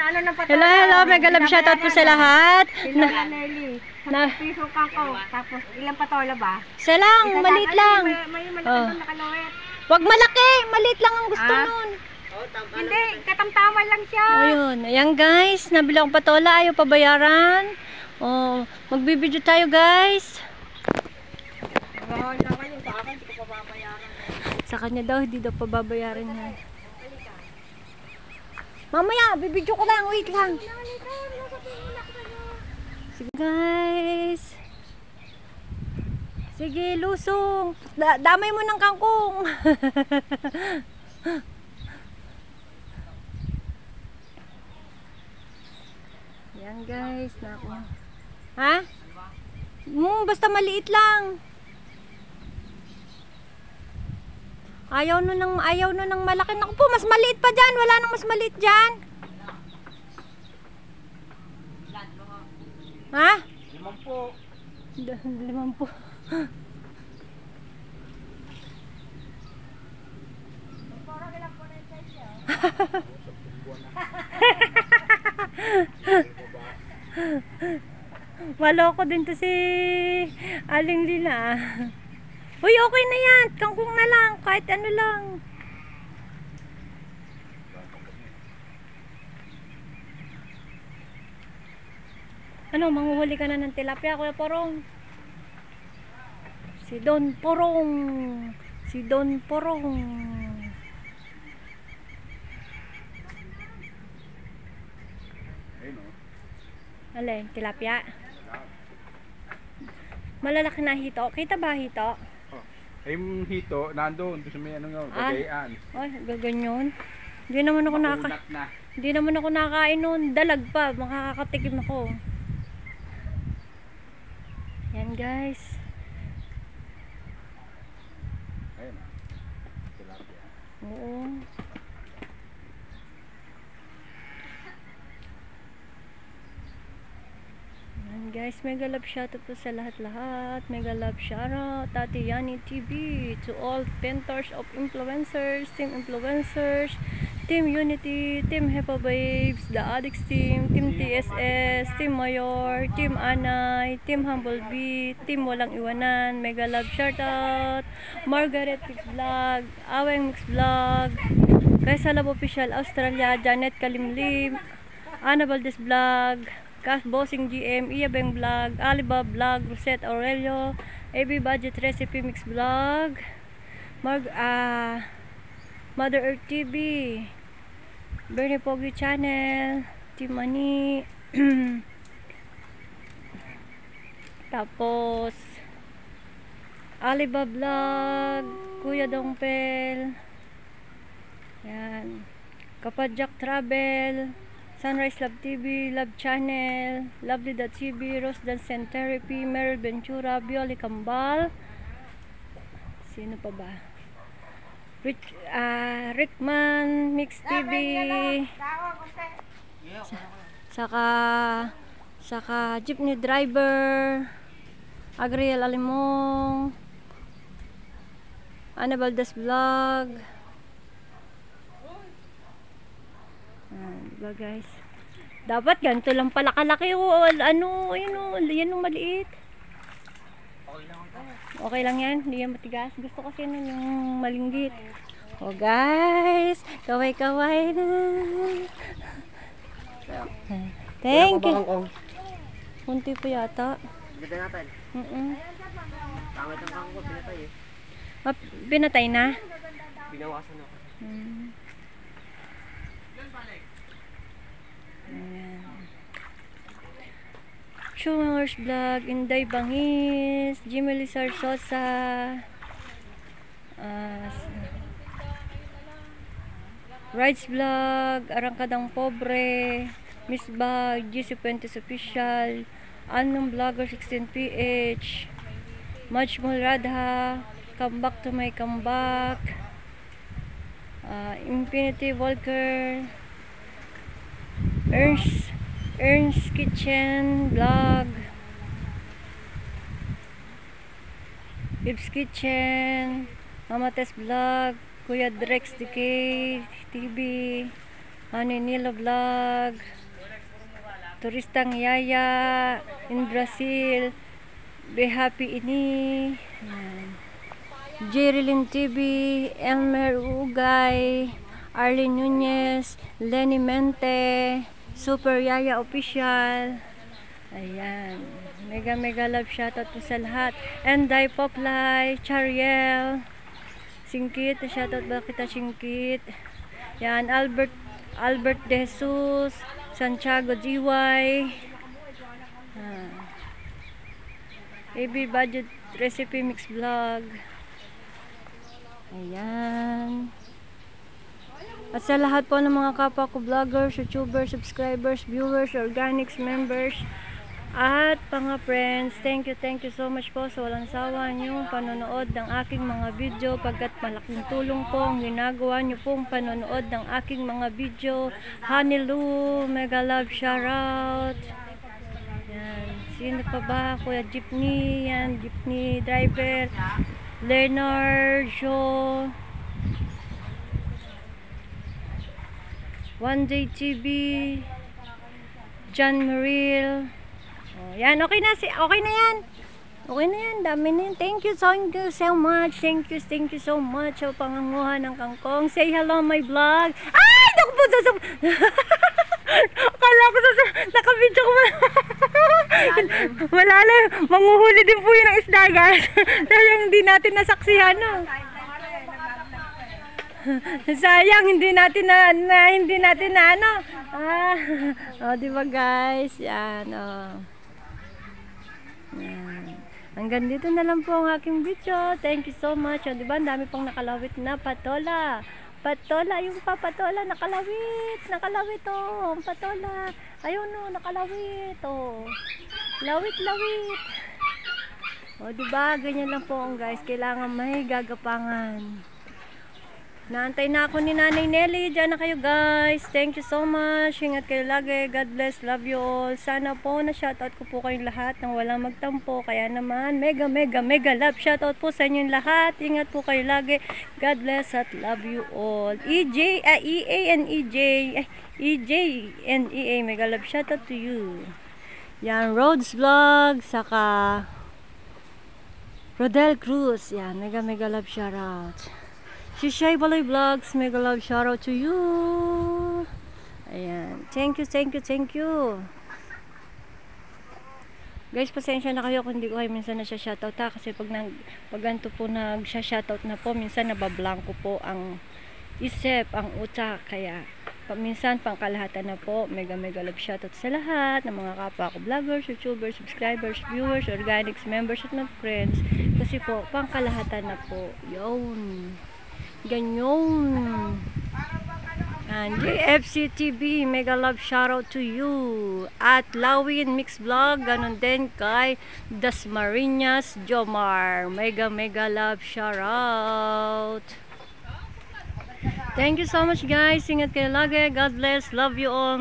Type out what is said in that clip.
ano ng patola. Hello, hello. Mega love shoutout po sa lahat. Sila Nelly. Sa piso ka ko. Tapos ilang patola ba? Isa lang, maliit lang. May malaki doon nakalawet. Wag malaki, maliit lang ang gusto nun. Hindi, katamtaman lang siya. Ayun, ayan guys, nabili akong patola, ayaw pabayaran. Oh, magbibideo tayo guys. Sa kanya daw, hindi daw pababayaran niya. Mamaya, bibidyo ko lang, wait lang. Sige guys. Sige, lusong. Damay mo ng kangkong. Yan guys, naku. Ha? Basta maliit lang. Ayaw no ng malaki. Naku po, mas maliit pa dyan. Wala nang mas maliit dyan. Ha? 5 po. 5 po. Maloko din to si Aling Lina. Uy, okay na yan. Kangkong na lang. Kahit ano lang. Ano, manguhuli ka na ng tilapia, Kuya Porong? Si Don Porong. Si Don Porong. Alin, tilapia? Malalaki na hito. Kita ba hito? Yung hito, nandun. Doon sa may ano nga, gagayaan. Ay, gaganyon. Hindi naman ako Hindi naman ako nakain nun. Dalag pa. Makakatikim ako. Yan guys. Ayun. Tilapia. Oo. Yan guys, mega love shoutout po sa lahat-lahat. Mega love shoutout Tati Yani TV to all painters of influencers, team influencers, Team Unity, Team Hepa Babes, The Addicts Team, Team TSS, Team Mayor, Team Anay, Team Humblebee, Team Walang Iwanan, mega love shoutout Margaret Mix Vlog, Aweng Mix Vlog, Kaisa Love Official Australia, Janet Kalimlim, Ana Valdez Vlog, Cash Bossing GM, Iyabeng Vlog, Alibab Vlog, Rosette Aurelio, AB Budget Recipe Mix Vlog, Mother Earth TV, Bernie Pogi Channel, Team Mani, tapos Alibab Vlog, Kuya Dongpel, yan, Kapadjak Travel, Sunrise Love TV, Love Channel, Lovely.tv, Rose Dance and Therapy, Meryl Ventura, Bioli Kambal, sino pa ba? Rickman, Mix TV, saka Jeepney Driver, Agriel Alimong, Ana Valdez Vlog. Diba guys? Dapat ganito lang pala kalaki o ano, yan yung maliit. Okay lang yan, hindi yan matigas. Gusto kasi nun yung malinggit. Oh guys, kaway-kaway na. Thank you. Kunti pa yata. Ganda natin. Tawad ang pangko, pinatay eh. Pinatay na? Binawasan ako. Chumangers Vlog, Inday Bangis, Jimmy Lizar Sosa, Rides Vlog, Arangkadang Pobre, Miss Bag, GC Puentes Official, Anong Vlogger 16PH, Majmul Radha, Come Back to My Comeback, Infinity Volker, Ernst Kitchen Vlog, Ibs Kitchen, Mama Tess Vlog, Kuya Drex DK TV, Nilo Vlog, Turistang Yaya in Brazil, Be Happy Ini, Jerilyn TV, Elmer Ugay, Arlene Nunez, Lenny Mente, Super Yaya Official. Ayan. Mega love shoutout po sa lahat. Enday Poplay, Chariel, Singkit, shoutout ba kita Singkit. Yan, Albert De Jesus, Santiago GY, AB Budget Recipe Mix Vlog. Ayan. At sa lahat po ng mga kapwa ko vloggers, youtubers, subscribers, viewers, organics members, at mga friends, thank you so much po sa walang sawa nyo panonood ng aking mga video, pagkat malaking tulong po ang ginagawa nyo pong panonood ng aking mga video. Honey Lou, mega love shoutout. Yan. Sino pa ba? Kuya Jeepney, yan, Jeepney driver, Leonard, Joe, One Day TV, John Merrill. Oh, yan, okay na yan. Okay na yan, dami na yan. Thank you so much. Thank you so much sa panganguha ng kangkong. Say hello my vlog. Ay, naku po, akala ko nakabidyo ko ba? Malalim. Manguhuli din po yun ng isda, guys. Dahil hindi natin nasaksihan, no? Sayang, hindi natin na ano. Di ba guys? Yan, Yan. Hanggang dito na lang po ang aking video. Thank you so much. Di ba? Ang dami pong nakalawit na patola. Patola, yung papatola, nakalawit. Nakalawit, ang patola. Ayun, nakalawit, Lawit. Di ba? Ganyan lang po, guys. Kailangan may gagapangan. Naantay na ako ni Nanay Nelly. Diyan na kayo, guys. Thank you so much. Ingat kayo lagi. God bless. Love you all. Sana po na shoutout ko po kayong lahat nang walang magtampo. Kaya naman, mega love shoutout po sa inyong lahat. Ingat po kayo lagi. God bless at love you all. EA and EA. Mega love shoutout to you. Yan, Rhodes Vlog. Saka Rodel Cruz. Yan, mega love shoutout. Shishay Baloy Vlogs, mega love shoutout to you. Ayan. Thank you. Guys, pasensya na kayo kung hindi ko kayo minsan nasya-shoutout kasi pag ganito po nagsya-shoutout na po, minsan nabablanko po ang isip, ang utak. Kaya minsan pangkalahatan na po. Mega love shoutout sa lahat ng mga kapwa ko vloggers, youtubers, subscribers, viewers, organics members at mga friends. Kasi po pangkalahatan na po. Yun. Ganyan. And JFC TV, mega love shoutout to you. At Lawin Mix Vlog, ganun din kay Dasmariñas Jomar. Mega love shoutout. Thank you so much, guys. Ingat kayo lagi. God bless. Love you all.